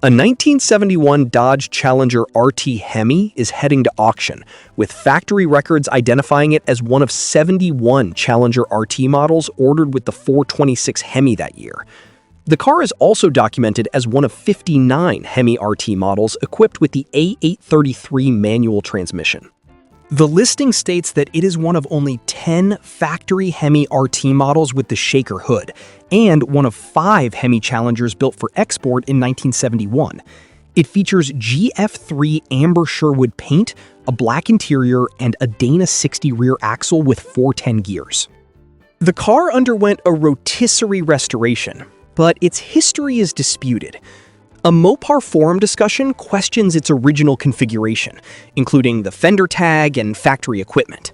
A 1971 Dodge Challenger RT Hemi is heading to auction, with factory records identifying it as one of 71 Challenger RT models ordered with the 426 Hemi that year. The car is also documented as one of 59 Hemi RT models equipped with the A833 manual transmission. The listing states that it is one of only 10 factory Hemi RT models with the shaker hood, and one of 5 Hemi Challengers built for export in 1971. It features GF3 Amber Sherwood paint, a black interior, and a Dana 60 rear axle with 410 gears. The car underwent a rotisserie restoration, but its history is disputed. A Mopar forum discussion questions its original configuration, including the fender tag and factory equipment.